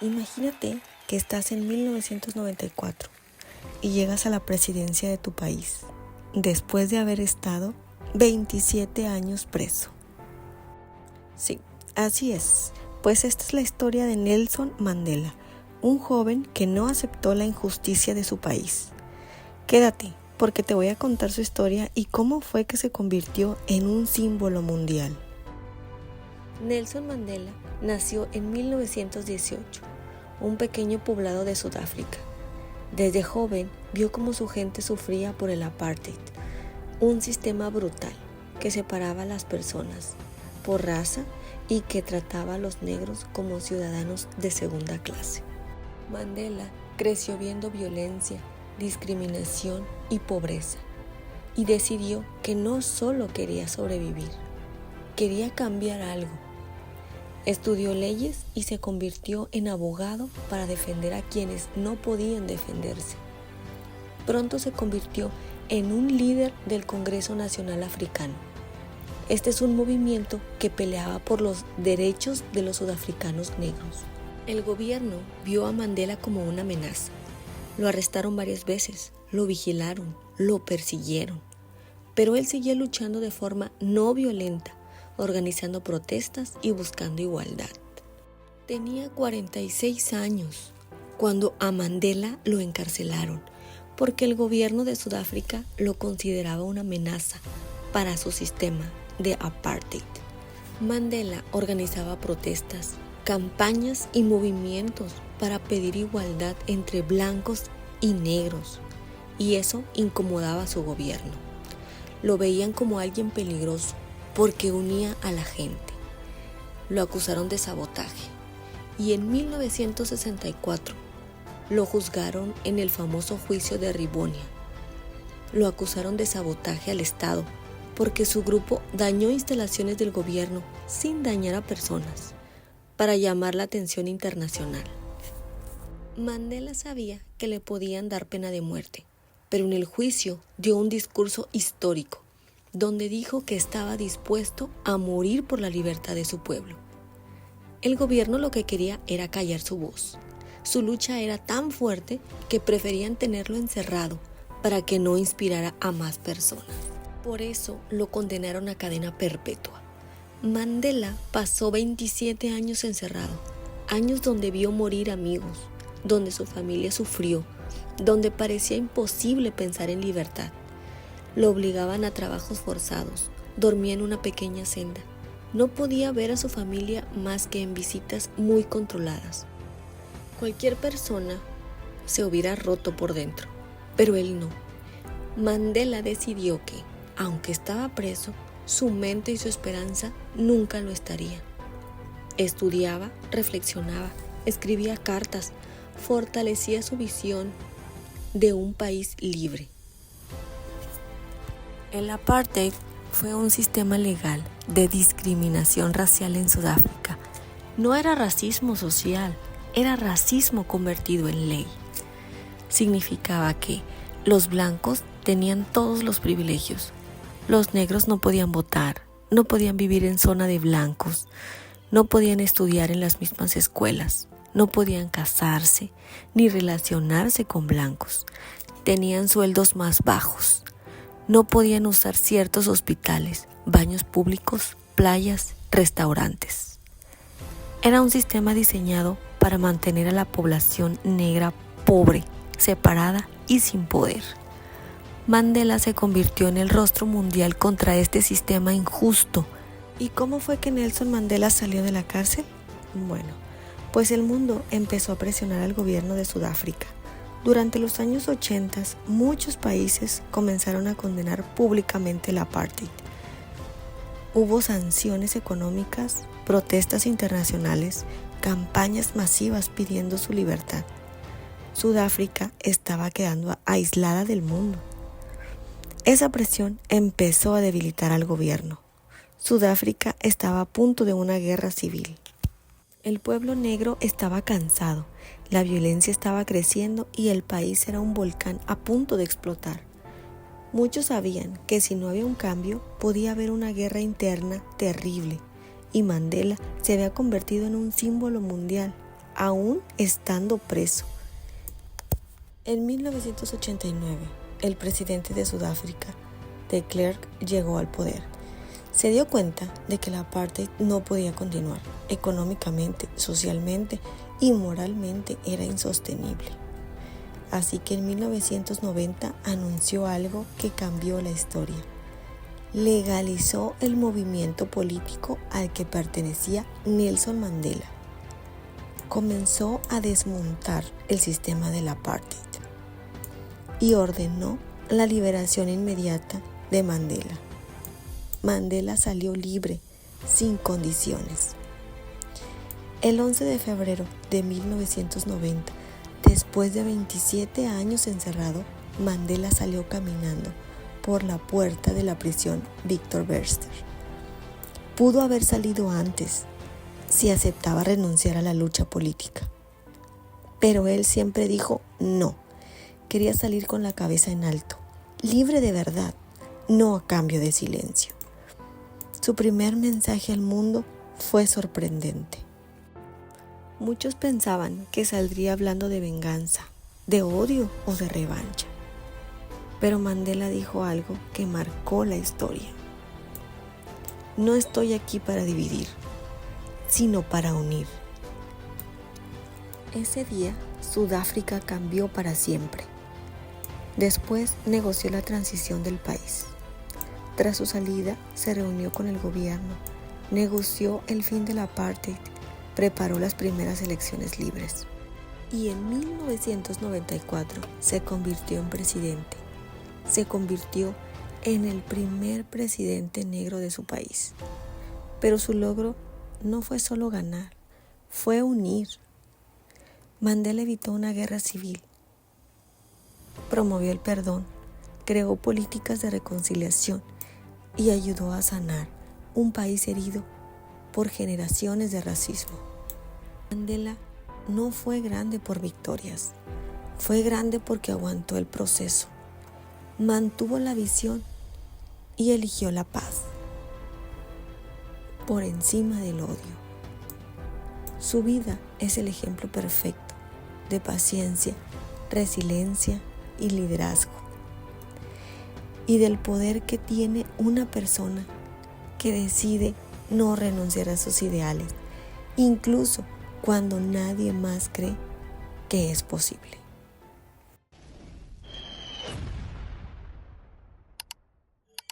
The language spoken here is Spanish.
Imagínate que estás en 1994 y llegas a la presidencia de tu país, después de haber estado 27 años preso. Sí, así es, pues esta es la historia de Nelson Mandela, un joven que no aceptó la injusticia de su país. Quédate, porque te voy a contar su historia y cómo fue que se convirtió en un símbolo mundial. Nelson Mandela nació en 1918, un pequeño poblado de Sudáfrica. Desde joven vio cómo su gente sufría por el apartheid, un sistema brutal que separaba a las personas por raza y que trataba a los negros como ciudadanos de segunda clase. Mandela creció viendo violencia, discriminación y pobreza, y decidió que no solo quería sobrevivir, quería cambiar algo. Estudió leyes y se convirtió en abogado para defender a quienes no podían defenderse. Pronto se convirtió en un líder del Congreso Nacional Africano. Este es un movimiento que peleaba por los derechos de los sudafricanos negros. El gobierno vio a Mandela como una amenaza. Lo arrestaron varias veces, lo vigilaron, lo persiguieron. Pero él seguía luchando de forma no violenta, organizando protestas y buscando igualdad. Tenía 46 años cuando a Mandela lo encarcelaron porque el gobierno de Sudáfrica lo consideraba una amenaza para su sistema de apartheid. Mandela organizaba protestas, campañas y movimientos para pedir igualdad entre blancos y negros, y eso incomodaba a su gobierno. Lo veían como alguien peligroso porque unía a la gente. Lo acusaron de sabotaje y en 1964 lo juzgaron en el famoso juicio de Rivonia. Lo acusaron de sabotaje al Estado porque su grupo dañó instalaciones del gobierno sin dañar a personas para llamar la atención internacional. Mandela sabía que le podían dar pena de muerte, pero en el juicio dio un discurso histórico donde dijo que estaba dispuesto a morir por la libertad de su pueblo. El gobierno lo que quería era callar su voz. Su lucha era tan fuerte que preferían tenerlo encerrado para que no inspirara a más personas. Por eso lo condenaron a cadena perpetua. Mandela pasó 27 años encerrado, años donde vio morir amigos, donde su familia sufrió, donde parecía imposible pensar en libertad. Lo obligaban a trabajos forzados, dormía en una pequeña celda. No podía ver a su familia más que en visitas muy controladas. Cualquier persona se hubiera roto por dentro, pero él no. Mandela decidió que, aunque estaba preso, su mente y su esperanza nunca lo estarían. Estudiaba, reflexionaba, escribía cartas, fortalecía su visión de un país libre. El apartheid fue un sistema legal de discriminación racial en Sudáfrica. No era racismo social, era racismo convertido en ley. Significaba que los blancos tenían todos los privilegios. Los negros no podían votar, no podían vivir en zona de blancos, no podían estudiar en las mismas escuelas, no podían casarse ni relacionarse con blancos. Tenían sueldos más bajos. No podían usar ciertos hospitales, baños públicos, playas, restaurantes. Era un sistema diseñado para mantener a la población negra pobre, separada y sin poder. Mandela se convirtió en el rostro mundial contra este sistema injusto. ¿Y cómo fue que Nelson Mandela salió de la cárcel? Bueno, pues el mundo empezó a presionar al gobierno de Sudáfrica. Durante los años 80, muchos países comenzaron a condenar públicamente el apartheid. Hubo sanciones económicas, protestas internacionales, campañas masivas pidiendo su libertad. Sudáfrica estaba quedando aislada del mundo. Esa presión empezó a debilitar al gobierno. Sudáfrica estaba a punto de una guerra civil. El pueblo negro estaba cansado, la violencia estaba creciendo y el país era un volcán a punto de explotar. Muchos sabían que si no había un cambio, podía haber una guerra interna terrible, y Mandela se había convertido en un símbolo mundial, aún estando preso. En 1989, el presidente de Sudáfrica, de Klerk, llegó al poder. Se dio cuenta de que el apartheid no podía continuar. Económicamente, socialmente y moralmente era insostenible. Así que en 1990 anunció algo que cambió la historia. Legalizó el movimiento político al que pertenecía Nelson Mandela. Comenzó a desmontar el sistema del apartheid y ordenó la liberación inmediata de Mandela. Mandela salió libre, sin condiciones. El 11 de febrero de 1990, después de 27 años encerrado, Mandela salió caminando por la puerta de la prisión Victor Verster. Pudo haber salido antes si aceptaba renunciar a la lucha política. Pero él siempre dijo no. Quería salir con la cabeza en alto, libre de verdad, no a cambio de silencio. Su primer mensaje al mundo fue sorprendente. Muchos pensaban que saldría hablando de venganza, de odio o de revancha. Pero Mandela dijo algo que marcó la historia. No estoy aquí para dividir, sino para unir. Ese día, Sudáfrica cambió para siempre. Después negoció la transición del país. Tras su salida, se reunió con el gobierno, negoció el fin del apartheid, preparó las primeras elecciones libres. Y en 1994 se convirtió en presidente. Se convirtió en el primer presidente negro de su país. Pero su logro no fue solo ganar, fue unir. Mandela evitó una guerra civil, promovió el perdón, creó políticas de reconciliación y ayudó a sanar un país herido por generaciones de racismo. Mandela no fue grande por victorias, fue grande porque aguantó el proceso, mantuvo la visión y eligió la paz por encima del odio. Su vida es el ejemplo perfecto de paciencia, resiliencia y liderazgo, y del poder que tiene una persona que decide no renunciar a sus ideales, incluso cuando nadie más cree que es posible.